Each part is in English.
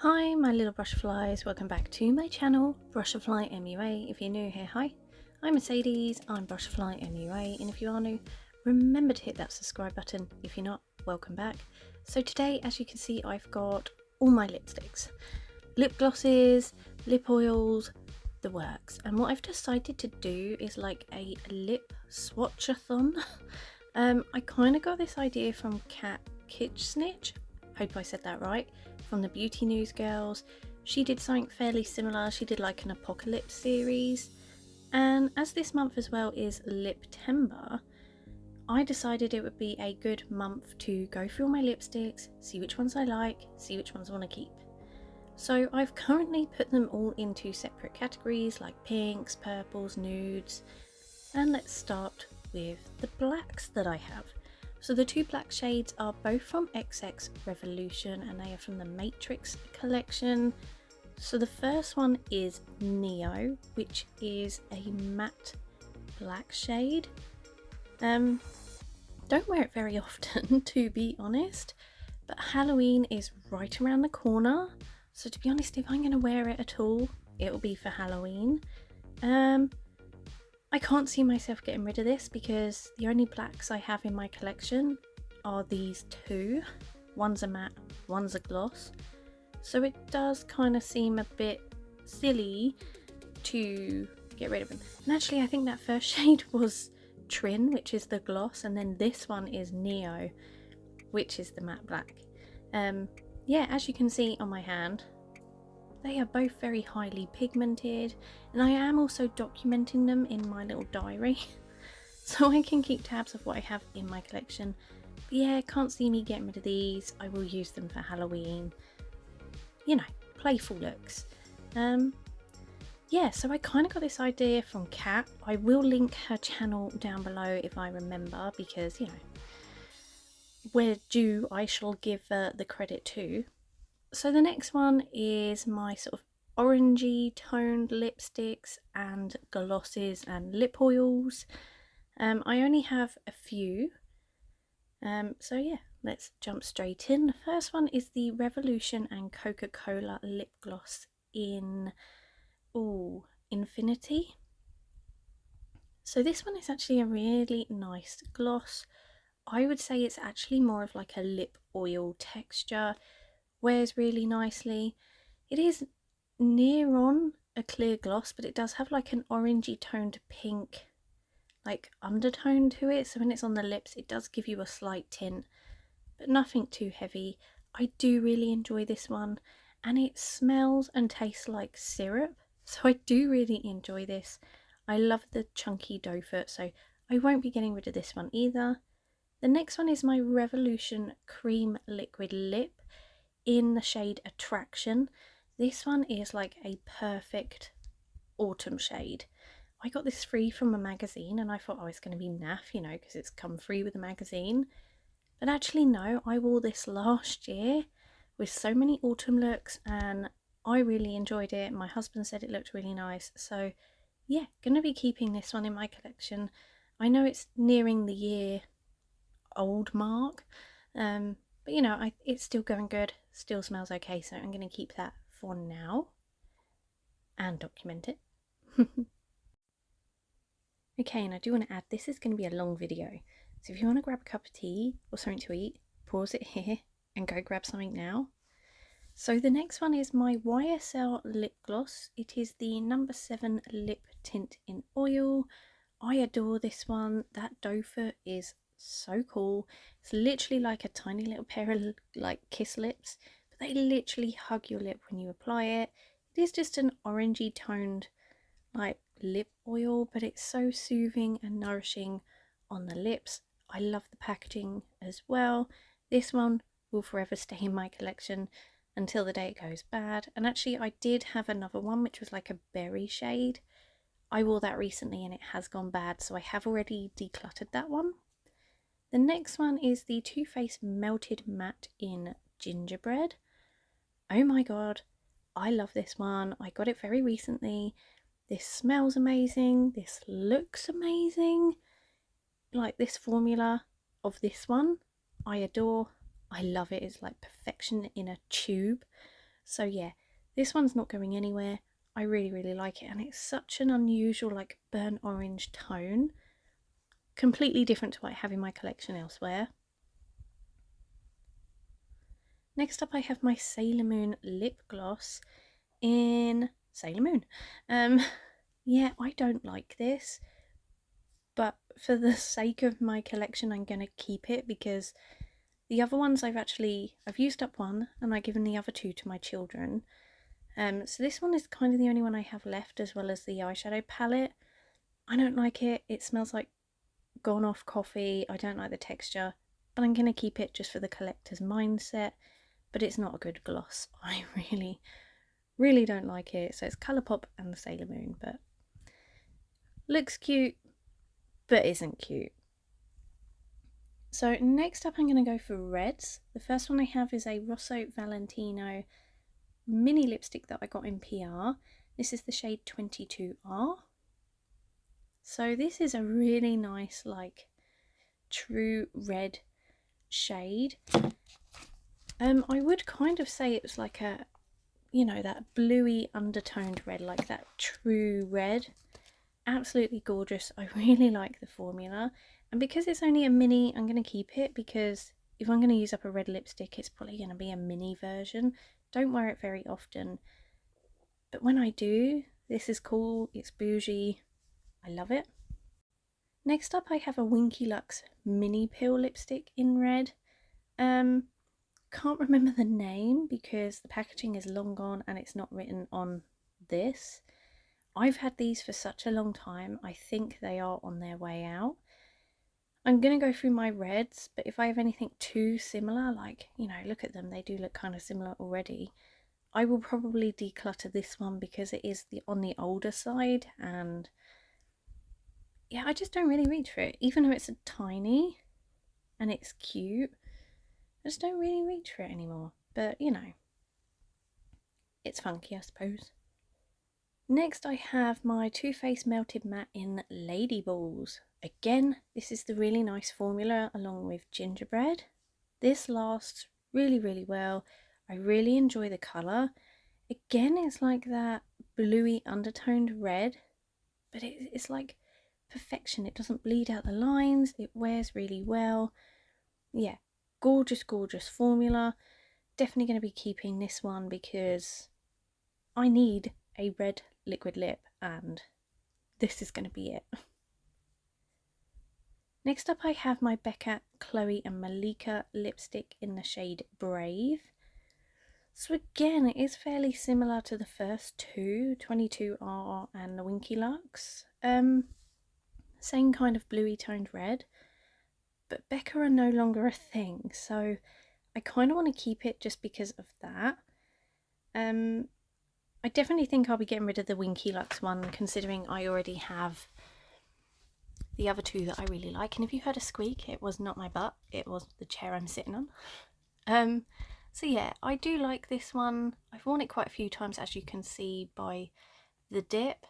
Hi my little butterflies, welcome back to my channel, Butterfly MUA. If you're new here, hi, I'm Mercedes, I'm Butterfly MUA, and if you are new, remember to hit that subscribe button. If you're not, welcome back. So today, as you can see, I've got all my lipsticks, lip glosses, lip oils, the works. And what I've decided to do is like a lip swatch-a-thon. I kind of got this idea from Kat Kitchnich, hope I said that right, from the Beauty News Girls. She did something fairly similar. She did like an Apocalips series, and as this month as well is Liptember, I decided it would be a good month to go through all my lipsticks, see which ones I like, see which ones I want to keep. So I've currently put them all into separate categories like pinks, purples, nudes, and let's start with the blacks that I have. So the two black shades are both from xxxx Revolution, and they are from the Matrix collection. So the first one is Neo, which is a matte black shade. Don't wear it very often to be honest, but Halloween is right around the corner, so to be honest, if I'm going to wear it at all, it will be for Halloween. I can't see myself getting rid of this because the only blacks I have in my collection are these two. One's a matte, one's a gloss. So it does kind of seem a bit silly to get rid of them. And actually I think that first shade was Trin, which is the gloss, and then this one is Neo, which is the matte black. Yeah, as you can see on my hand, they are both very highly pigmented, and I am also documenting them in my little diary so I can keep tabs of what I have in my collection. But yeah, can't see me getting rid of these. I will use them for Halloween, you know, playful looks. Yeah, so I kind of got this idea from Kat. I will link her channel down below if I remember, because, you know, where due I shall give the credit to. So the next one is my sort of orangey toned lipsticks and glosses and lip oils. I only have a few, so yeah, let's jump straight in. The first one is the Revolution and Coca-Cola lip gloss in Infinity. So this one is actually a really nice gloss. I would say it's actually more of like a lip oil texture, wears really nicely. It is near on a clear gloss, but it does have like an orangey toned pink like undertone to it, so when it's on the lips it does give you a slight tint, but nothing too heavy. I do really enjoy this one, and it smells and tastes like syrup, so I do really enjoy this. I love the chunky dough foot, so I won't be getting rid of this one either. The next one is my Revolution Cream Liquid Lip in the shade Attraction. This one is like a perfect autumn shade. I got this free from a magazine and I thought I was going to be naff, you know, because it's come free with the magazine. But actually no, I wore this last year with so many autumn looks and I really enjoyed it. My husband said it looked really nice. So yeah, going to be keeping this one in my collection. I know it's nearing the year old mark, but you know, it's still going good, still smells okay, so I'm going to keep that for now and document it. Okay, and I do want to add, this is going to be a long video, so if you want to grab a cup of tea or something to eat, pause it here and go grab something now. So the next one is my YSL lip gloss. It is the number 7 lip tint in oil. I adore this one. That doe foot is so cool. It's literally like a tiny little pair of like kiss lips, but they literally hug your lip when you apply it. It is just an orangey toned like lip oil, but it's so soothing and nourishing on the lips. I love the packaging as well. This one will forever stay in my collection until the day it goes bad. And actually I did have another one which was like a berry shade. I wore that recently and it has gone bad, so I have already decluttered that one. The next one is the Too Faced Melted Matte in Gingerbread. Oh my god, I love this one. I got it very recently. This smells amazing. This looks amazing. Like this formula of this one, I adore. I love it. It's like perfection in a tube. So yeah, this one's not going anywhere. I really like it, and it's such an unusual like burnt orange tone, completely different to what I have in my collection elsewhere. Next up I have my Sailor Moon lip gloss in Sailor Moon. Yeah, I don't like this, but for the sake of my collection I'm going to keep it, because the other ones I've used up one and I've given the other two to my children. So this one is kind of the only one I have left, as well as the eyeshadow palette. I don't like it. It smells like gone off coffee. I don't like the texture, but I'm going to keep it just for the collector's mindset. But it's not a good gloss. I really don't like it. So it's Colourpop and the Sailor Moon, but looks cute, but isn't cute. So next up I'm going to go for reds. The first one I have is a Rosso Valentino mini lipstick that I got in PR. This is the shade 22R. So this is a really nice like true red shade. I would kind of say it's like a, you know, that bluey undertoned red, like that true red. Absolutely gorgeous. I really like the formula, and because it's only a mini I'm going to keep it, because if I'm going to use up a red lipstick it's probably going to be a mini version. Don't wear it very often, but when I do, this is cool, it's bougie, I love it. Next up I have a Winky Lux mini peel lipstick in red. Can't remember the name because the packaging is long gone and it's not written on this. I've had these for such a long time, I think they are on their way out. I'm going to go through my reds, but if I have anything too similar, like, you know, look at them, they do look kind of similar already, I will probably declutter this one because it is on the older side, and yeah, I just don't really reach for it. Even though it's a tiny and it's cute, I just don't really reach for it anymore. But, you know, it's funky, I suppose. Next I have my Too Faced Melted Matte in Lady Balls. Again, this is the really nice formula along with gingerbread. This lasts really well. I really enjoy the colour. Again, it's like that bluey undertoned red, but it's like perfection. It doesn't bleed out the lines, it wears really well. Yeah, gorgeous formula. Definitely going to be keeping this one because I need a red liquid lip and this is going to be it. Next up I have my Becca, Chloe and Malika lipstick in the shade Brave. So again, it is fairly similar to the first two, 22R and the Winky Lux. Same kind of bluey toned red, but Becca are no longer a thing, so I kind of want to keep it just because of that. I definitely think I'll be getting rid of the Winky Lux one, considering I already have the other two that I really like. And if you heard a squeak, it was not my butt, it was the chair I'm sitting on. So yeah, I do like this one. I've worn it quite a few times, as you can see by the dip.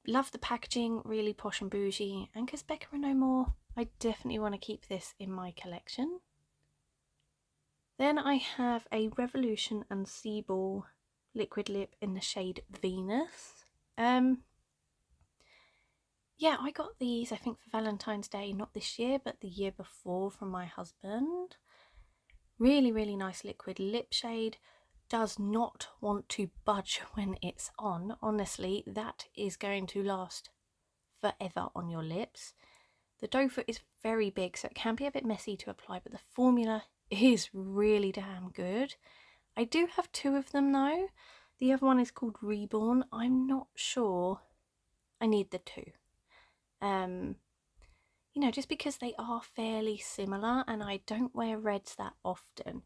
Love the packaging, really posh and bougie, and because Becca are no more, I definitely want to keep this in my collection. Then I have a Revolution and Seaball liquid lip in the shade Venus. Yeah, I got these I think for Valentine's Day, not this year but the year before, from my husband. Really nice liquid lip shade. Does not want to budge when it's on. Honestly, that is going to last forever on your lips. The doe foot is very big, so it can be a bit messy to apply, but the formula is really damn good. I do have two of them though. The other one is called Reborn. I'm not sure I need the two. You know, just because they are fairly similar and I don't wear reds that often,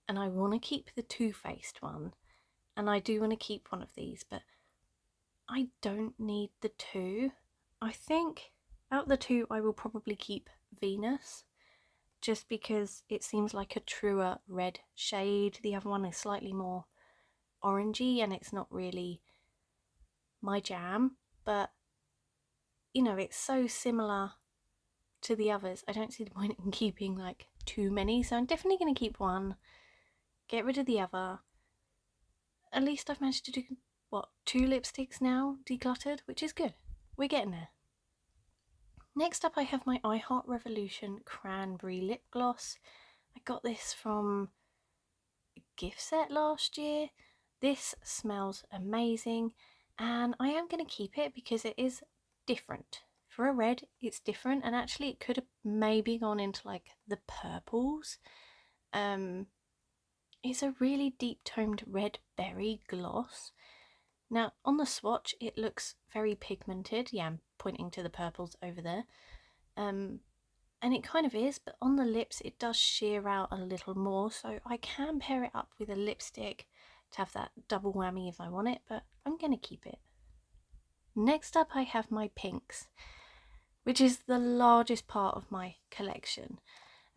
and I want to keep the Too Faced one, and I do want to keep one of these, but I don't need the two. I think out of the two I will probably keep Venus, just because it seems like a truer red shade. The other one is slightly more orangey and it's not really my jam, but you know, it's so similar to the others. I don't see the point in keeping like too many, so I'm definitely going to keep one, get rid of the other. at least I've managed to do, what, 2 lipsticks now decluttered, which is good. We're getting there. Next up I have my I Heart Revolution Cranberry Lip Gloss. I got this from a gift set last year. This smells amazing and I am going to keep it because it is different. For a red, it's different, and actually it could have maybe gone into like the purples. It's a really deep toned red berry gloss. Now on the swatch it looks very pigmented. Yeah, I'm pointing to the purples over there. And it kind of is, but on the lips it does sheer out a little more, so I can pair it up with a lipstick to have that double whammy if I want it, but I'm going to keep it. Next up I have my pinks, which is the largest part of my collection.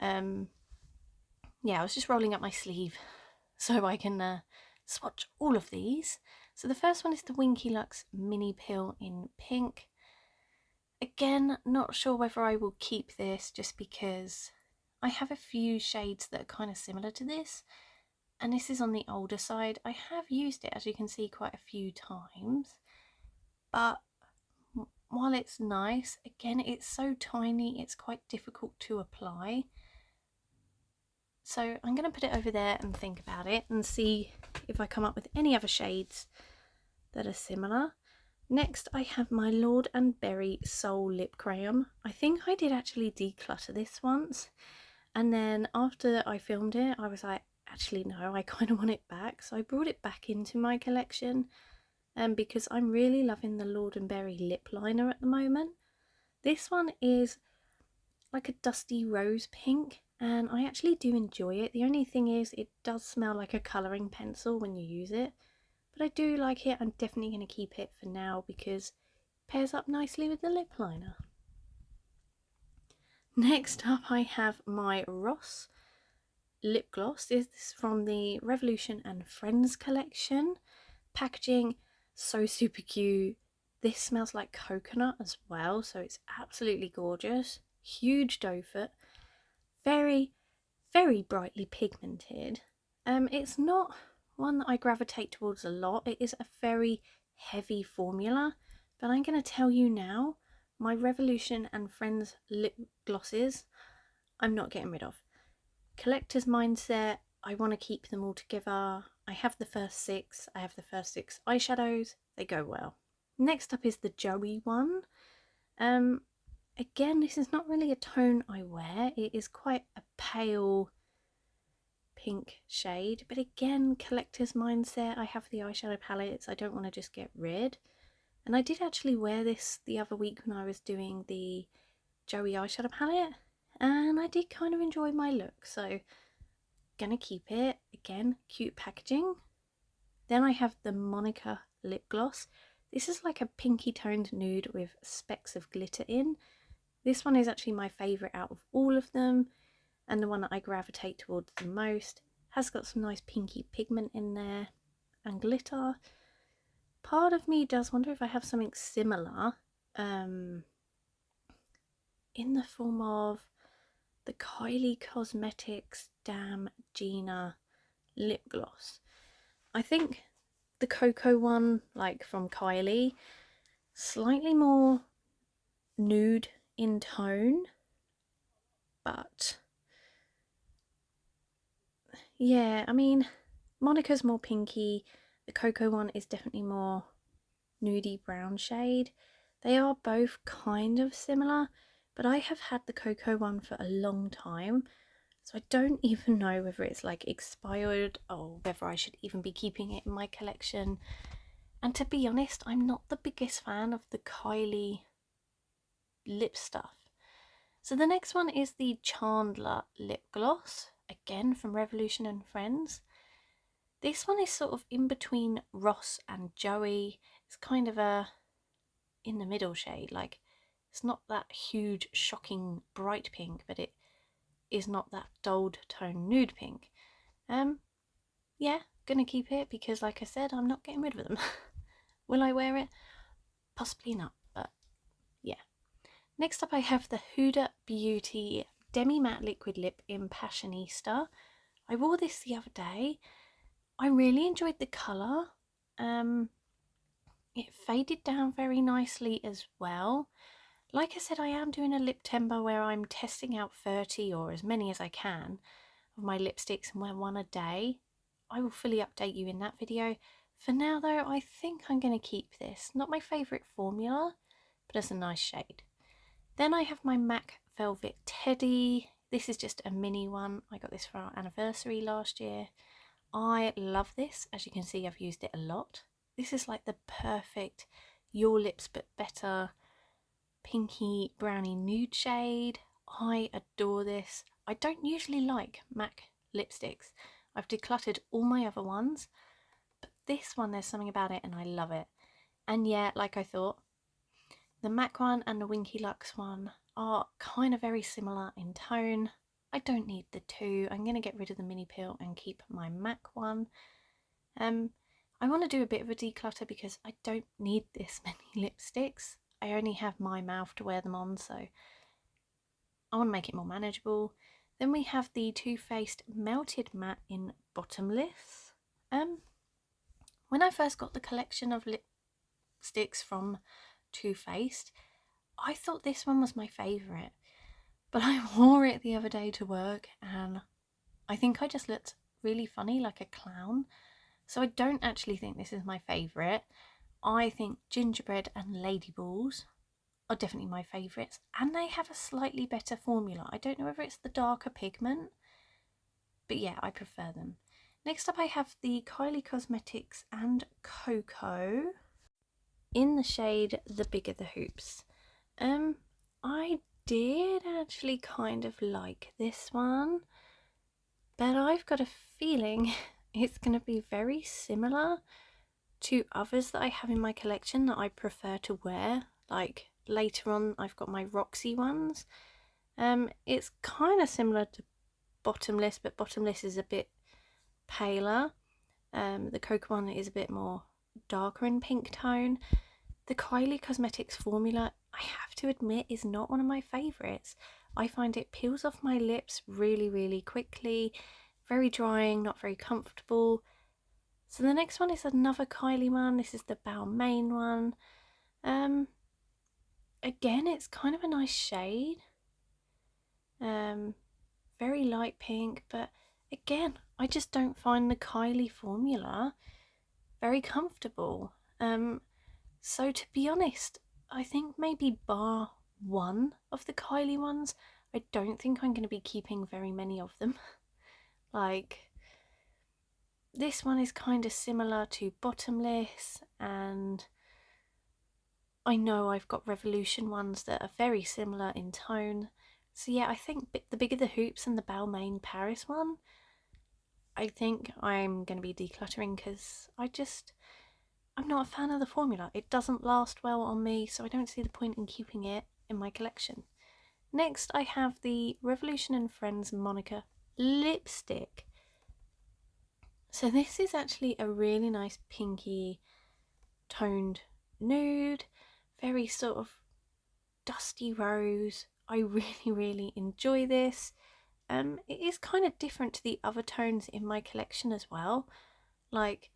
Yeah, I was just rolling up my sleeve so I can swatch all of these. So the first one is the Winky Lux Mini Pill in pink. Again, not sure whether I will keep this just because I have a few shades that are kind of similar to this, and this is on the older side. I have used it, as you can see, quite a few times, but while it's nice, again, it's so tiny, it's quite difficult to apply. So I'm going to put it over there and think about it and see if I come up with any other shades that are similar. Next I have my Lord and Berry Soul Lip Crayon. I think I did actually declutter this once, and then after I filmed it I was like, actually no, I kind of want it back, so I brought it back into my collection because I'm really loving the Lord and Berry lip liner at the moment. This one is like a dusty rose pink and I actually do enjoy it. The only thing is it does smell like a colouring pencil when you use it, but I do like it. I'm definitely going to keep it for now because it pairs up nicely with the lip liner. Next up I have my Ross lip gloss. This is from the Revolution and Friends collection. Packaging so super cute. This smells like coconut as well, so it's absolutely gorgeous. Huge doe foot, very brightly pigmented. It's not one that I gravitate towards a lot. It is a very heavy formula, but I'm going to tell you now, my Revolution and Friends lip glosses I'm not getting rid of. Collector's mindset, I want to keep them all together. I have the first 6, I have the first 6 eyeshadows, they go well. Next up is the Joey one. Again, this is not really a tone I wear. It is quite a pale pink shade, but again, collector's mindset. I have the eyeshadow palettes I don't want to just get rid, and I did actually wear this the other week when I was doing the Joey eyeshadow palette, and I did kind of enjoy my look, so gonna keep it. Again, cute packaging. Then I have the Monica lip gloss. This is like a pinky toned nude with specks of glitter in. This one is actually my favourite out of all of them, and the one that I gravitate towards the most. Has got some nice pinky pigment in there and glitter. Part of me does wonder if I have something similar in the form of the Kylie Cosmetics Damn Gina lip gloss. I think the cocoa one, like from Kylie, slightly more nude in tone, but yeah, I mean, Monica's more pinky, the cocoa one is definitely more nudie brown shade. They are both kind of similar, but I have had the cocoa one for a long time, so I don't even know whether it's like expired or whether I should even be keeping it in my collection. And to be honest, I'm not the biggest fan of the Kylie lip stuff. So the next one is the Chandler lip gloss, again from Revolution and Friends. This one is sort of in between Ross and Joey. It's kind of a in the middle shade, like it's not that huge shocking bright pink, but it is not that dulled tone nude pink. Yeah, gonna keep it because like I said, I'm not getting rid of them. Will I wear it? Possibly not, but yeah. Next up I have the Huda Beauty Demi Matte Liquid Lip in Passionista. I wore this the other day I really enjoyed the colour. It faded down very nicely as well. Like I said, I am doing a lip temper where I'm testing out 30 or as many as I can of my lipsticks and wear one a day. I will fully update you in that video. For now though, I think I'm going to keep this. Not my favourite formula, but it's a nice shade. Then I have my MAC Velvet Teddy. This is just a mini one. I got this for our anniversary last year. I love this. As you can see, I've used it a lot. This is like the perfect Your Lips But Better pinky brownie nude shade. I adore this. I don't usually like MAC lipsticks. I've decluttered all my other ones, but this one, there's something about it and I love it. And yeah, like I thought, the MAC one and the Winky Lux one are kind of very similar in tone. I don't need the two. I'm going to get rid of the mini peel and keep my MAC one. I want to do a bit of a declutter because I don't need this many lipsticks. I only have my mouth to wear them on, so I want to make it more manageable. Then we have the Too Faced Melted Matte in Bottomless. When I first got the collection of lipsticks from Too Faced, I thought this one was my favourite, but I wore it the other day to work and I think I just looked really funny, like a clown. So I don't actually think this is my favourite. I think Gingerbread and Ladyballs are definitely my favourites, and they have a slightly better formula. I don't know whether it's the darker pigment, but yeah, I prefer them. Next up I have the Kylie Cosmetics and Xoxo in the shade The Bigger the Hoops. I did actually kind of like this one, but I've got a feeling it's going to be very similar to others that I have in my collection that I prefer to wear. Like later on I've got my Roxy ones. It's kind of similar to Bottomless, but Bottomless is a bit paler. The Cocoa one is a bit more darker in pink tone. The Kylie Cosmetics formula, I have to admit, is not one of my favourites. I find it peels off my lips really quickly, very drying, not very comfortable. So the next one is another Kylie one. This is the Balmain one. Again, it's kind of a nice shade. Very light pink, but again, I just don't find the Kylie formula very comfortable. So to be honest, I think maybe bar one of the Kylie ones, I don't think I'm going to be keeping very many of them. Like, this one is kind of similar to Bottomless, and I know I've got Revolution ones that are very similar in tone. So yeah, I think The Bigger the Hoops and the Balmain Paris one, I think I'm going to be decluttering because I'm not a fan of the formula. It doesn't last well on me, so I don't see the point in keeping it in my collection. Next, I have the Revolution and Friends Monica lipstick. So this is actually a really nice pinky toned nude, very sort of dusty rose. I really enjoy this. It is kind of different to the other tones in my collection as well. Like,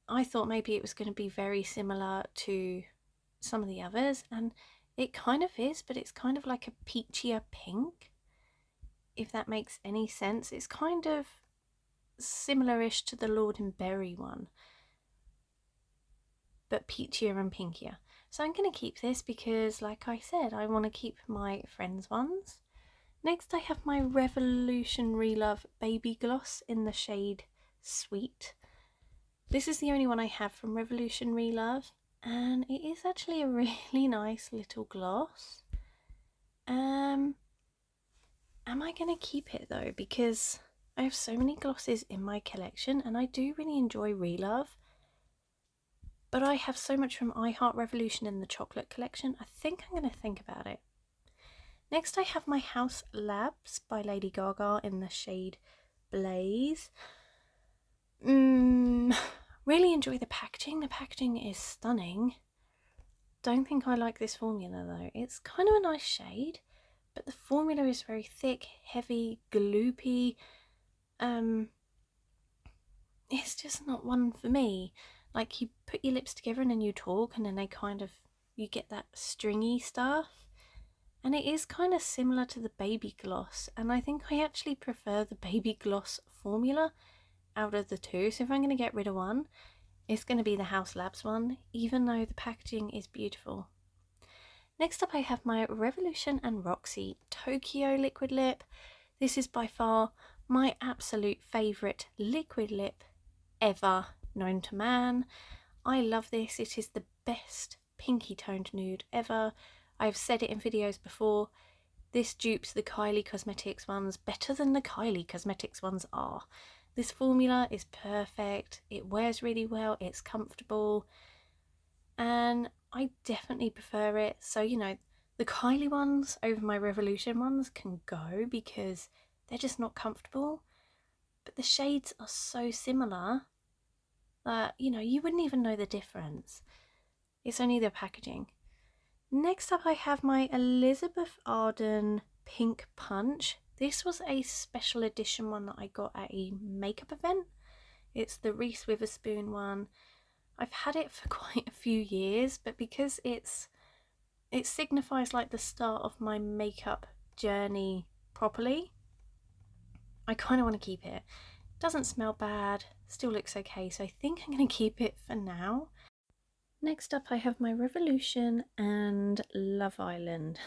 I thought maybe it was going to be very similar to some of the others, and it kind of is, but it's kind of like a peachier pink, if that makes any sense. It's kind of similar-ish to the Lord and Berry one, but peachier and pinkier. So I'm going to keep this because, like I said, I want to keep my friends' ones. Next I have my Revolutionary Love Baby Gloss in the shade Sweet. This is the only one I have from Revolutionary Love, and it is actually a really nice little gloss. Am I going to keep it though? Because I have so many glosses in my collection and I do really enjoy Relove. But I have so much from I Heart Revolution in the chocolate collection, I think I'm going to think about it. Next I have my House Labs by Lady Gaga in the shade Blaze. Really enjoy the packaging. The packaging is stunning. Don't think I like this formula though. It's kind of a nice shade, but the formula is very thick, heavy, gloopy. it's just not one for me. Like, you put your lips together and then you talk, and then they kind of, you get that stringy stuff. And it is kind of similar to the baby gloss, and I think I actually prefer the baby gloss formula out of the two. So if I'm going to get rid of one, it's going to be the House Labs one, even though the packaging is beautiful. Next up I have my Revolution and Roxy Tokyo liquid lip. This is by far my absolute favourite liquid lip ever known to man. I love this. It is the best pinky toned nude ever. I've said it in videos before. This dupes the Kylie Cosmetics ones better than the Kylie Cosmetics ones are. This formula is perfect. It wears really well. It's comfortable. And I definitely prefer it. So, you know, the Kylie ones over my Revolution ones can go because they're just not comfortable. But the shades are so similar that, you know, you wouldn't even know the difference. It's only the packaging. Next up I have my Elizabeth Arden Pink Punch. This was a special edition one that I got at a makeup event. It's the Reese Witherspoon one. I've had it for quite a few years, but because it signifies like the start of my makeup journey properly, I kind of want to keep it. It doesn't smell bad, still looks okay, so I think I'm going to keep it for now. Next up I have my Revolution and Love Island.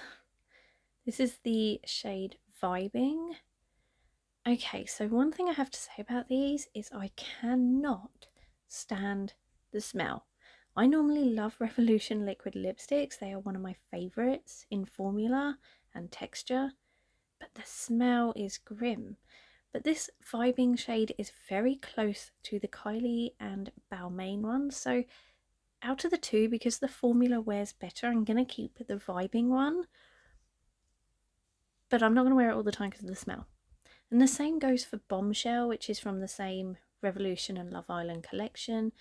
This is the shade Vibing. Okay, so one thing I have to say about these is I cannot stand the smell. I normally love Revolution liquid lipsticks. They are one of my favourites in formula and texture, but the smell is grim. But this Vibing shade is very close to the Kylie and Balmain one, so out of the two, because the formula wears better, I'm going to keep the Vibing one, but I'm not going to wear it all the time because of the smell. And the same goes for Bombshell, which is from the same Revolution and Love Island collection.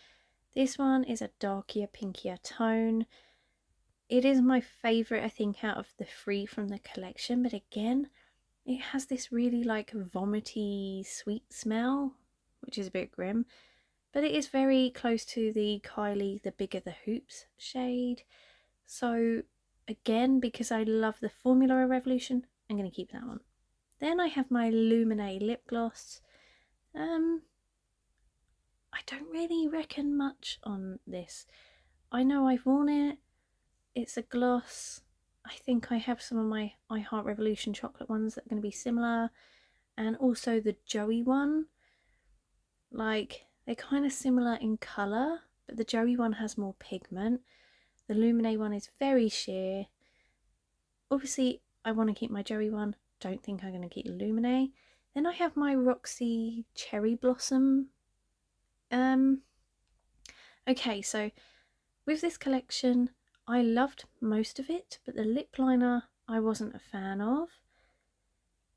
This one is a darker, pinkier tone. It is my favourite, I think, out of the three from the collection, but again, it has this really like vomity sweet smell, which is a bit grim, but it is very close to the Kylie The Bigger the Hoops shade. So again, because I love the formula of Revolution, I'm going to keep that one. Then I have my Luminée lip gloss. I don't really reckon much on this. I know I've worn it. It's a gloss. I think I have some of my I Heart Revolution chocolate ones that are going to be similar. And also the Joey one. Like, they're kind of similar in colour, but the Joey one has more pigment. The Luminée one is very sheer. Obviously, I want to keep my Joey one. Don't think I'm going to keep the Luminée. Then I have my Roxy Cherry Blossom. Okay, so with this collection, I loved most of it, but the lip liner I wasn't a fan of.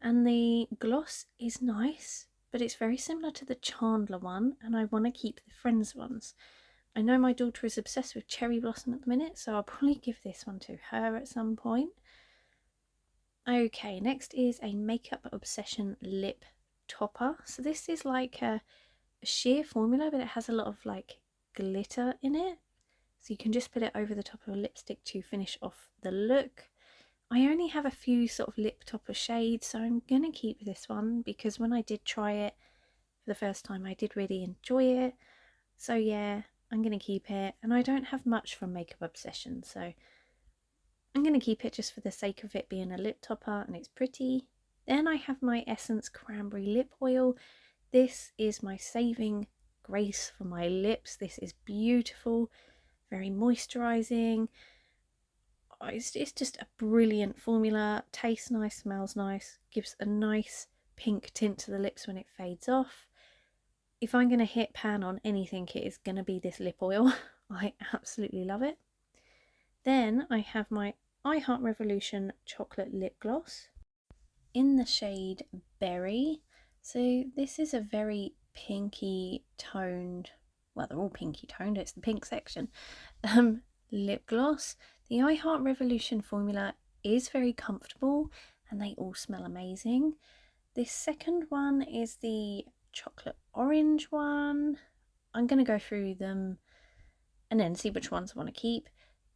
And the gloss is nice, but it's very similar to the Chandler one, and I want to keep the Friends ones. I know my daughter is obsessed with Cherry Blossom at the minute, so I'll probably give this one to her at some point. Okay, next is a Makeup Obsession lip topper. So this is like a sheer formula, but it has a lot of like glitter in it. So you can just put it over the top of a lipstick to finish off the look. I only have a few sort of lip topper shades, so I'm going to keep this one because when I did try it for the first time, I did really enjoy it. So yeah, I'm going to keep it. And I don't have much from Makeup Obsession, so I'm going to keep it just for the sake of it being a lip topper and it's pretty. Then I have my Essence Cranberry Lip Oil. This is my saving grace for my lips. This is beautiful, very moisturising. It's just a brilliant formula. Tastes nice, smells nice, gives a nice pink tint to the lips when it fades off. If I'm going to hit pan on anything, it is going to be this lip oil. I absolutely love it. Then I have my I Heart Revolution chocolate lip gloss in the shade Berry. So this is a very pinky toned, well, they're all pinky toned, it's the pink section, lip gloss. The I Heart Revolution formula is very comfortable and they all smell amazing. This second one is the chocolate orange one. I'm going to go through them and then see which ones I want to keep.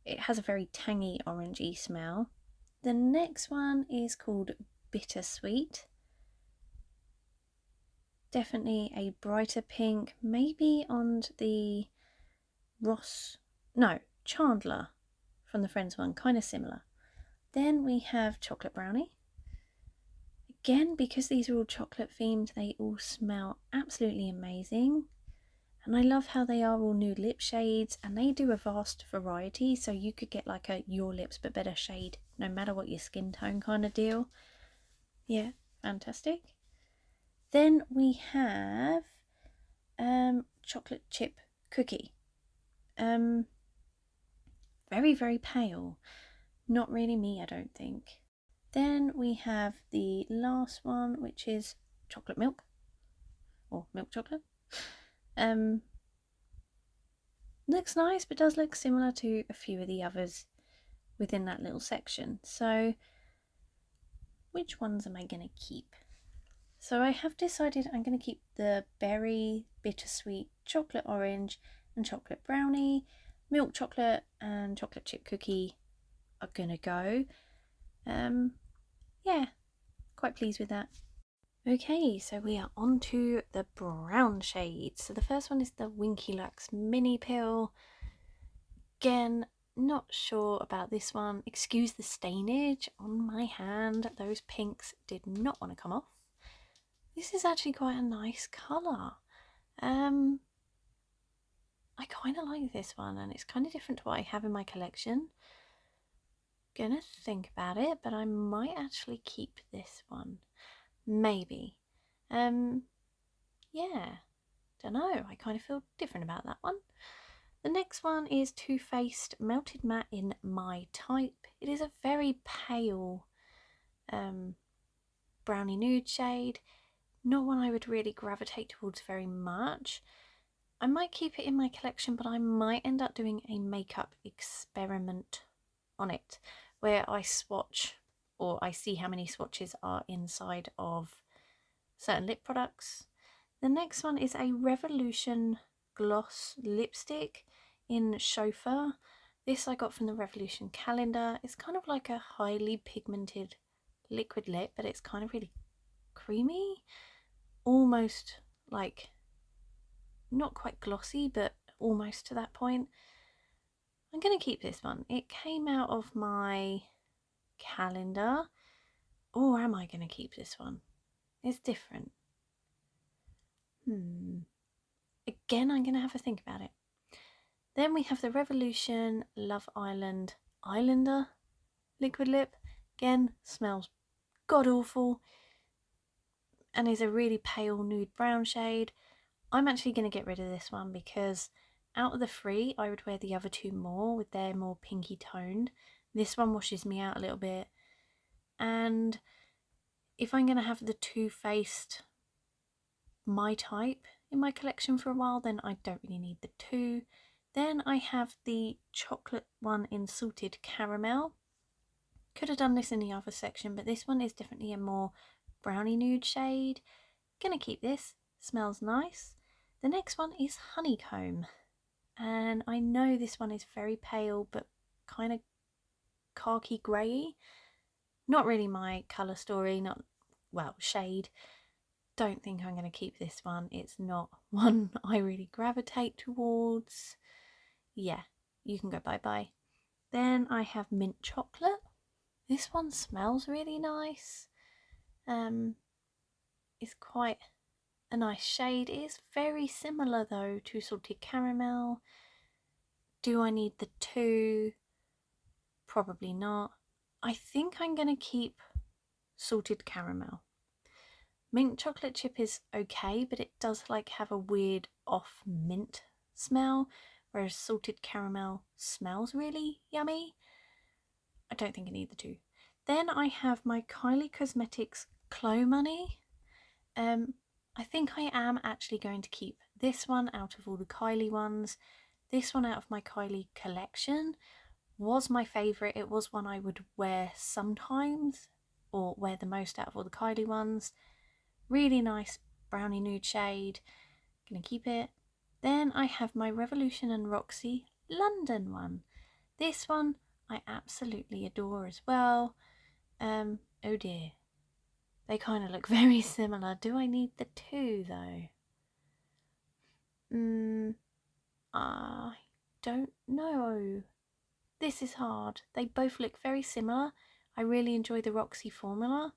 It has a very tangy orangey smell. The next one is called Bittersweet. Definitely a brighter pink, maybe on the Chandler from the Friends one, kind of similar. Then we have Chocolate Brownie. Again, because these are all chocolate themed, they all smell absolutely amazing. And I love how they are all nude lip shades, and they do a vast variety, so you could get like a your lips but better shade no matter what your skin tone kind of deal. Yeah, fantastic. Then we have chocolate chip cookie. Very, very pale. Not really me, I don't think. Then we have the last one, which is chocolate milk, or milk chocolate. Looks nice, but does look similar to a few of the others within that little section. So which ones am I going to keep? So I have decided I'm going to keep the berry, bittersweet, chocolate orange and chocolate brownie. Milk chocolate and chocolate chip cookie are going to go. Yeah, quite pleased with that. Okay, so we are on to the brown shades. So the first one is the Winky Lux Mini Pill. Again, not sure about this one. Excuse the stainage on my hand. Those pinks did not want to come off. This is actually quite a nice colour. I kind of like this one, and it's kind of different to what I have in my collection. Gonna think about it, but I might actually keep this one. Maybe. Yeah, don't know. I kind of feel different about that one. The next one is Too Faced Melted Matte in My Type. It is a very pale brownie nude shade. Not one I would really gravitate towards very much. I might keep it in my collection, but I might end up doing a makeup experiment on it, where I swatch, or I see how many swatches are inside of certain lip products. The next one is a Revolution gloss lipstick in xoxo. This I got from the Revolution calendar. It's kind of like a highly pigmented liquid lip, but it's kind of really creamy, almost like not quite glossy, but almost to that point. I'm going to keep this one. It came out of my calendar. Or am I going to keep this one? It's different. Again, I'm going to have a think about it. Then we have the Revolution Love Island Islander liquid lip. Again, smells god awful and is a really pale nude brown shade. I'm actually going to get rid of this one because out of the three, I would wear the other two more with their more pinky toned. This one washes me out a little bit. And if I'm going to have the Too Faced My Type in my collection for a while, then I don't really need the two. Then I have the chocolate one in Salted Caramel. Could have done this in the other section, but this one is definitely a more brownie nude shade. Gonna keep this, smells nice. The next one is Honeycomb, and I know this one is very pale but kind of khaki grey. Not really my colour story, shade. Don't think I'm going to keep this one. It's not one I really gravitate towards. Yeah, you can go bye-bye. Then I have Mint Chocolate. This one smells really nice. It's quite a nice shade. It is very similar though to Salted Caramel. Do I need the two? Probably not. I think I'm going to keep Salted Caramel. Mint chocolate chip is okay, but it does like have a weird off mint smell, whereas Salted Caramel smells really yummy. I don't think I need the two. Then I have my Kylie Cosmetics Clo Money. I think I am actually going to keep this one out of all the Kylie ones. This one out of my Kylie collection was my favourite. It was one I would wear sometimes, or wear the most out of all the Kylie ones. Really nice brownie nude shade. Gonna keep it. Then I have my Revolution and Roxy London one. This one I absolutely adore as well. Oh dear. They kind of look very similar. Do I need the two though? I don't know. This is hard. They both look very similar. I really enjoy the Roxy formula.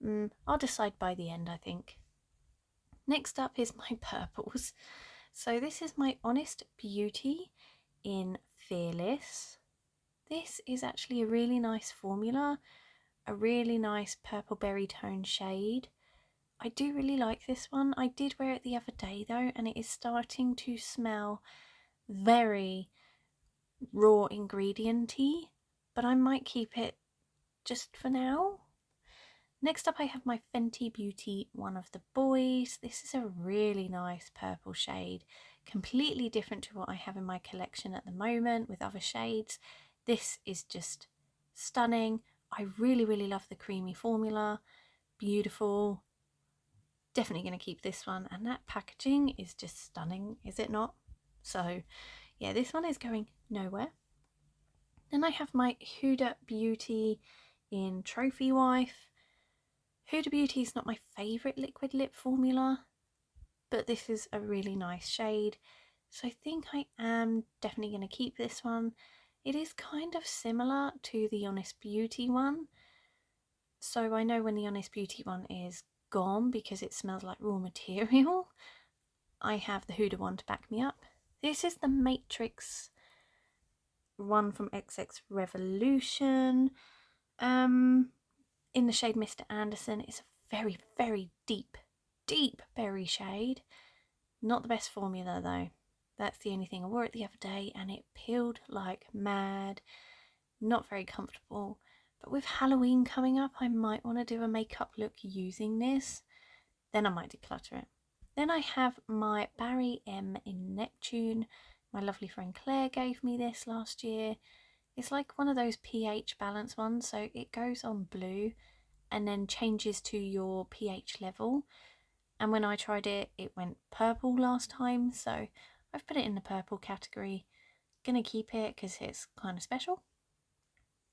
I'll decide by the end, I think. Next up is my purples. So this is my Honest Beauty in Fearless. This is actually a really nice formula, a really nice purple berry tone shade. I do really like this one. I did wear it the other day though, and it is starting to smell very raw ingredient-y, but I might keep it just for now. Next up I have my Fenty Beauty One of the Boys. This is a really nice purple shade, completely different to what I have in my collection at the moment with other shades. This is just stunning. I really love the creamy formula. Beautiful. Definitely going to keep this one, and that packaging is just stunning, is it not? So yeah, this one is going nowhere. Then I have my Huda Beauty in Trophy Wife. Huda Beauty is not my favourite liquid lip formula, but this is a really nice shade, so I think I am definitely going to keep this one. It is kind of similar to the Honest Beauty one, so I know when the Honest Beauty one is gone because it smells like raw material, I have the Huda one to back me up. This is the Matrix one from xxxx Revolution. In the shade Mr. Anderson. It's a very deep berry shade. Not the best formula though. That's the only thing. I wore it the other day and it peeled like mad. Not very comfortable. But with Halloween coming up, I might want to do a makeup look using this. Then I might declutter it. Then I have my Barry M in Neptune. My lovely friend Claire gave me this last year. It's like one of those pH balance ones, so it goes on blue and then changes to your pH level. And when I tried it, it went purple last time, so I've put it in the purple category. Gonna keep it because it's kind of special.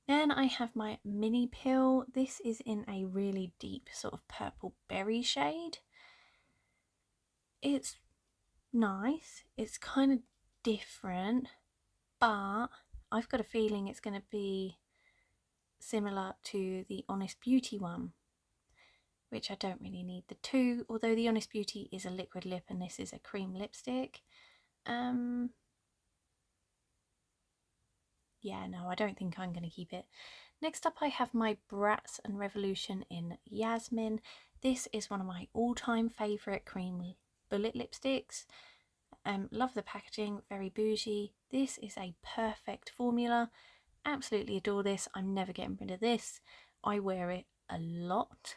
Then I have my mini pill. This is in a really deep sort of purple berry shade. It's nice. It's kind of different, but I've got a feeling it's going to be similar to the Honest Beauty one, which I don't really need the two, although the Honest Beauty is a liquid lip and this is a cream lipstick. Yeah, no, I don't think I'm going to keep it. Next up I have my Bratz and Revolution in Yasmin. This is one of my all-time favourite cream bullet lipsticks. Love the packaging, very bougie. This is a perfect formula. Absolutely adore this. I'm never getting rid of this. I wear it a lot.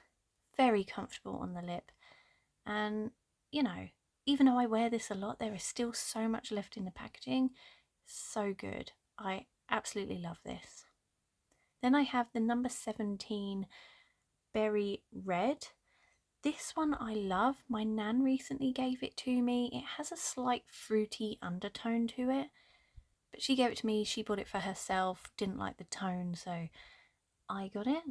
Very comfortable on the lip. And, you know, even though I wear this a lot, there is still so much left in the packaging. So good. I absolutely love this. Then I have the number 17 Berry Red. This one I love. My nan recently gave it to me. It has a slight fruity undertone to it, but she gave it to me. She bought it for herself, didn't like the tone, so I got it.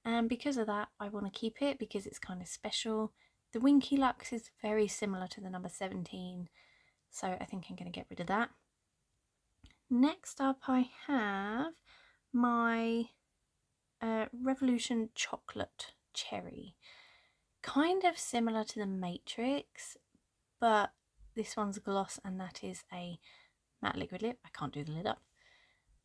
And because of that, I want to keep it because it's kind of special. The Winky Lux is very similar to the number 17, so I think I'm going to get rid of that. Next up I have my Revolution Chocolate Cherry. Kind of similar to the Matrix, but this one's gloss and that is a matte liquid lip. I can't do the lid up.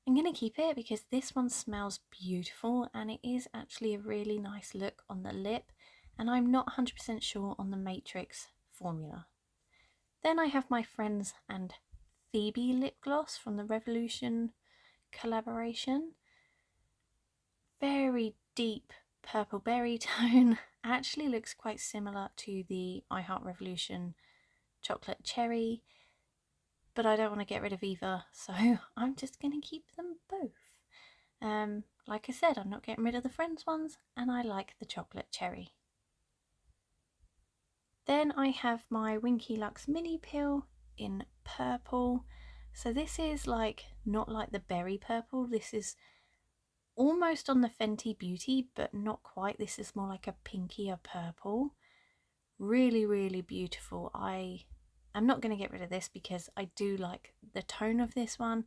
I'm going to keep it because this one smells beautiful and it is actually a really nice look on the lip, and I'm not 100% sure on the Matrix formula. Then I have my Friends and Phoebe lip gloss from the Revolution collaboration. Very deep purple berry tone. Actually looks quite similar to the I Heart Revolution Chocolate Cherry, but I don't want to get rid of either, so I'm just going to keep them both. Like I said, I'm not getting rid of the Friends ones, and I like the Chocolate Cherry. Then I have my Winky Lux Mini Peel in purple. So this is like, not like the berry purple, this is almost on the Fenty Beauty, but not quite. This is more like a pinkier purple. Really, really beautiful. I'm not going to get rid of this because I do like the tone of this one.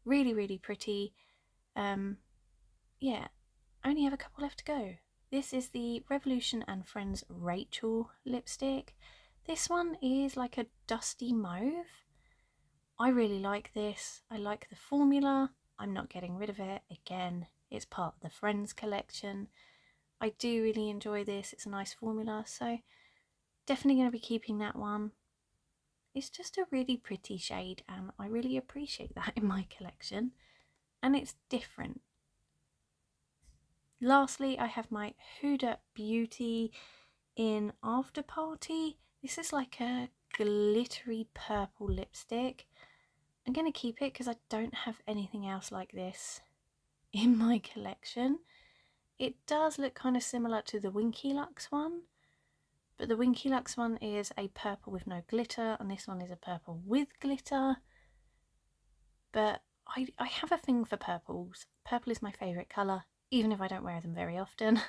Really, really pretty. Yeah, only have a couple left to go. This is the Revolution and Friends Rachel lipstick. This one is like a dusty mauve. I really like this. I like the formula. I'm not getting rid of it. Again, it's part of the Friends collection. I do really enjoy this. It's a nice formula, so definitely going to be keeping that one. It's just a really pretty shade and I really appreciate that in my collection. And it's different. Lastly, I have my Huda Beauty in After Party. This is like a glittery purple lipstick. I'm going to keep it because I don't have anything else like this in my collection. It does look kind of similar to the Winky Lux one, but the Winky Lux one is a purple with no glitter and this one is a purple with glitter. But I have a thing for purples. Purple is my favourite colour, even if I don't wear them very often.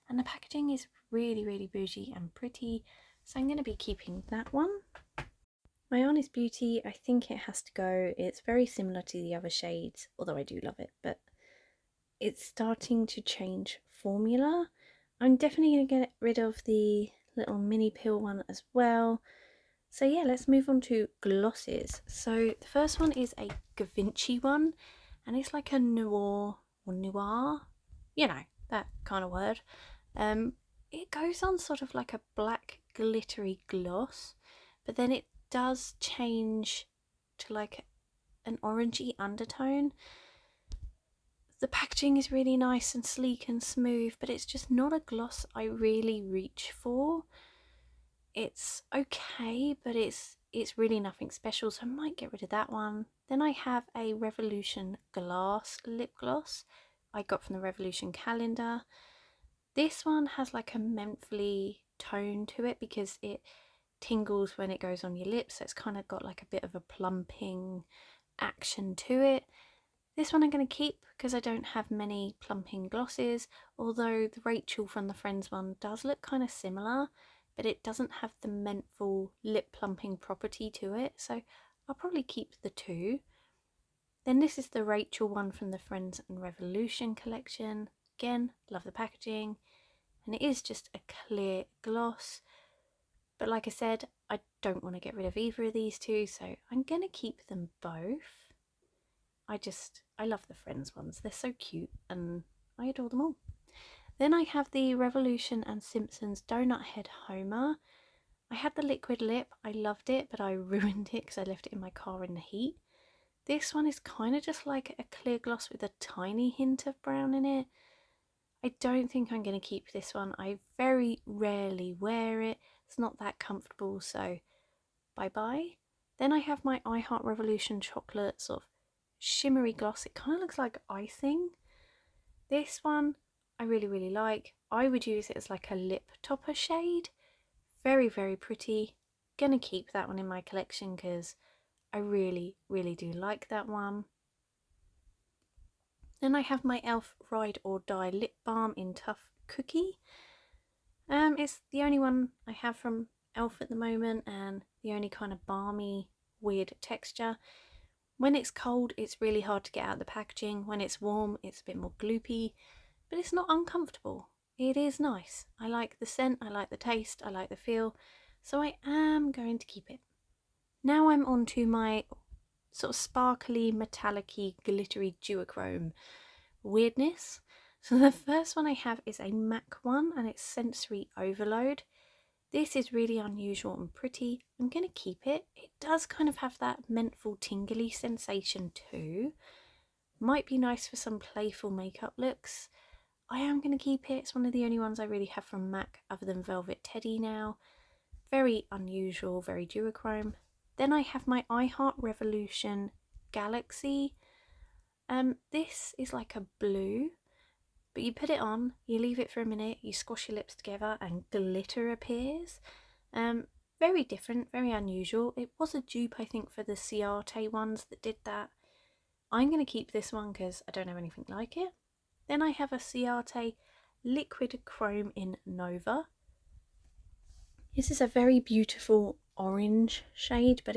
And the packaging is really, really bougie and pretty, so I'm going to be keeping that one. My Honest Beauty, I think it has to go. It's very similar to the other shades, although I do love it, but it's starting to change formula. I'm definitely going to get rid of the little mini peel one as well. So yeah, let's move on to glosses. So the first one is a Givenchy one, and it's like a noir, you know, that kind of word. It goes on sort of like a black glittery gloss, but then it does change to like an orangey undertone. The packaging is really nice and sleek and smooth, but it's just not a gloss I really reach for. It's okay, but it's really nothing special, so I might get rid of that one. Then I have a Revolution Glass lip gloss I got from the Revolution calendar. This one has like a mentholy tone to it because it tingles when it goes on your lips, so it's kind of got like a bit of a plumping action to it. This one I'm going to keep because I don't have many plumping glosses, although the Rachel from the Friends one does look kind of similar, but it doesn't have the menthol lip plumping property to it, so I'll probably keep the two. Then this is the Rachel one from the Friends and Revolution collection. Again, love the packaging, and it is just a clear gloss. But like I said, I don't want to get rid of either of these two, so I'm going to keep them both. I love the Friends ones. They're so cute and I adore them all. Then I have the Revolution and Simpsons Donut Head Homer. I had the liquid lip. I loved it, but I ruined it because I left it in my car in the heat. This one is kind of just like a clear gloss with a tiny hint of brown in it. I don't think I'm going to keep this one. I very rarely wear it. It's not that comfortable, so bye-bye. Then I have my I Heart Revolution chocolate sort of shimmery gloss. It kind of looks like icing. This one I really, really like. I would use it as like a lip topper shade. Very, very pretty. Gonna keep that one in my collection because I really, really do like that one. Then I have my e.l.f. Ride or Die lip balm in Tough Cookie. It's the only one I have from e.l.f. at the moment and the only kind of balmy, weird texture. When it's cold, it's really hard to get out of the packaging. When it's warm, it's a bit more gloopy, but it's not uncomfortable. It is nice. I like the scent, I like the taste, I like the feel, so I am going to keep it. Now I'm on to my sort of sparkly, metallic-y, glittery duochrome weirdness. So the first one I have is a MAC one and it's Sensory Overload. This is really unusual and pretty. I'm going to keep it. It does kind of have that menthol tingly sensation too. Might be nice for some playful makeup looks. I am going to keep it. It's one of the only ones I really have from MAC other than Velvet Teddy now. Very unusual, very duochrome. Then I have my I Heart Revolution Galaxy. This is like a blue, but you put it on, you leave it for a minute, you squash your lips together and glitter appears. Very different, very unusual. It was a dupe, I think, for the Ciate ones that did that. I'm going to keep this one because I don't have anything like it. Then I have a Ciate Liquid Chrome in Nova. This is a very beautiful orange shade, but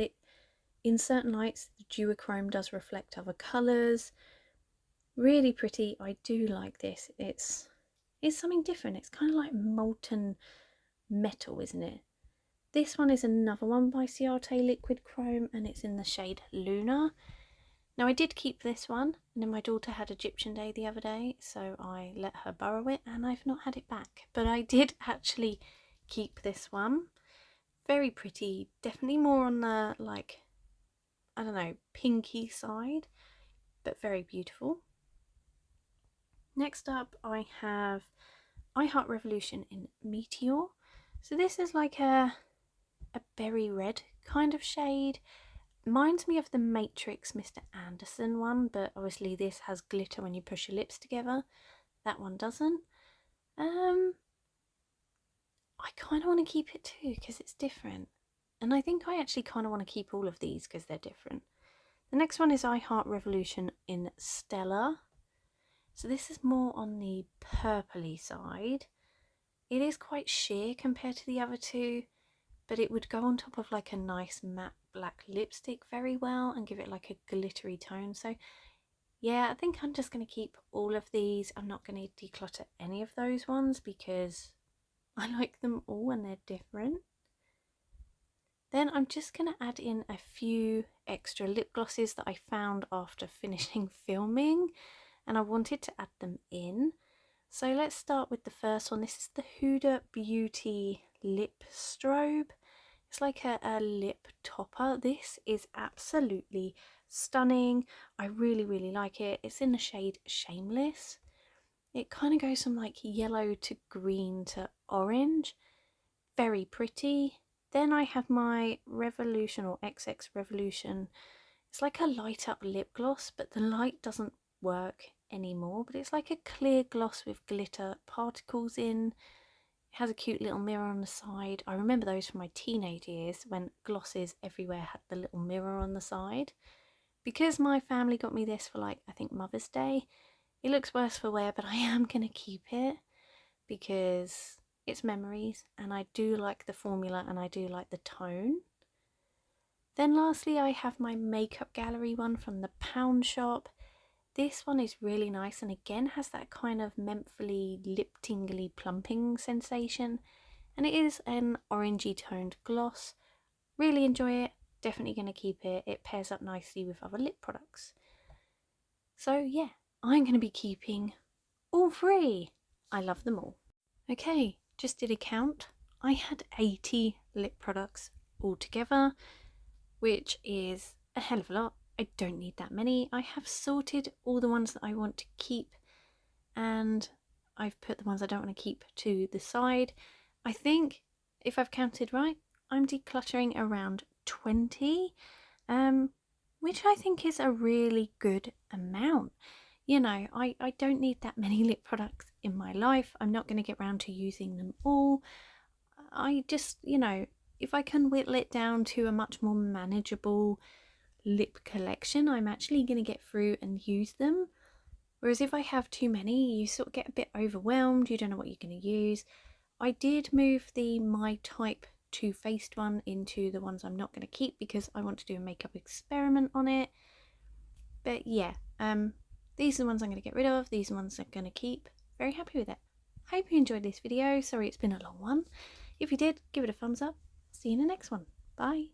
in certain lights the duochrome does reflect other colours. Really pretty. I do like this. It's something different. It's kind of like molten metal, isn't it? This one is another one by Ciate Liquid Chrome, and it's in the shade Luna. Now I did keep this one, and then my daughter had Egyptian Day the other day, so I let her borrow it, and I've not had it back. But I did actually keep this one. Very pretty, definitely more on the, like, I don't know, pinky side, but very beautiful. Next up I have I Heart Revolution in Meteor. So this is like a berry red kind of shade. Reminds me of the Matrix Mr. Anderson one, but obviously this has glitter when you push your lips together. That one doesn't. I kind of want to keep it too because it's different. And I think I actually kind of want to keep all of these because they're different. The next one is I Heart Revolution in Stellar. So this is more on the purpley side. It is quite sheer compared to the other two, but it would go on top of like a nice matte black lipstick very well and give it like a glittery tone. So yeah, I think I'm just going to keep all of these. I'm not going to declutter any of those ones because I like them all and they're different. Then I'm just going to add in a few extra lip glosses that I found after finishing filming, and I wanted to add them in. So let's start with the first one. This is the Huda Beauty Lip Strobe. It's like a lip topper. This is absolutely stunning. I really, really like it. It's in the shade Shameless. It kind of goes from like yellow to green to orange. Very pretty. Then I have my Revolution or xxxx Revolution. It's like a light up lip gloss, but the light doesn't work anymore. But it's like a clear gloss with glitter particles in. It has a cute little mirror on the side. I remember those from my teenage years when glosses everywhere had the little mirror on the side. Because my family got me this for like, I think Mother's Day, it looks worse for wear, but I am going to keep it because it's memories and I do like the formula and I do like the tone. Then lastly I have my Makeup Gallery one from the Pound Shop. This one is really nice and again has that kind of mentally lip tingly plumping sensation, and it is an orangey toned gloss. Really enjoy it, definitely going to keep it. It pairs up nicely with other lip products. So yeah, I'm going to be keeping all three. I love them all. Okay, just did a count. I had 80 lip products altogether, which is a hell of a lot. I don't need that many. I have sorted all the ones that I want to keep and I've put the ones I don't want to keep to the side. I think if I've counted right, I'm decluttering around 20, which I think is a really good amount. You know, I don't need that many lip products in my life. I'm not going to get round to using them all. I just, you know, if I can whittle it down to a much more manageable lip collection, I'm actually going to get through and use them. Whereas if I have too many, you sort of get a bit overwhelmed, you don't know what you're going to use. I did move the My Type Too Faced one into the ones I'm not going to keep because I want to do a makeup experiment on it. But yeah, these are the ones I'm going to get rid of, these are the ones I'm going to keep. Very happy with it. Hope you enjoyed this video. Sorry it's been a long one. If you did, give it a thumbs up. See you in the next one. Bye.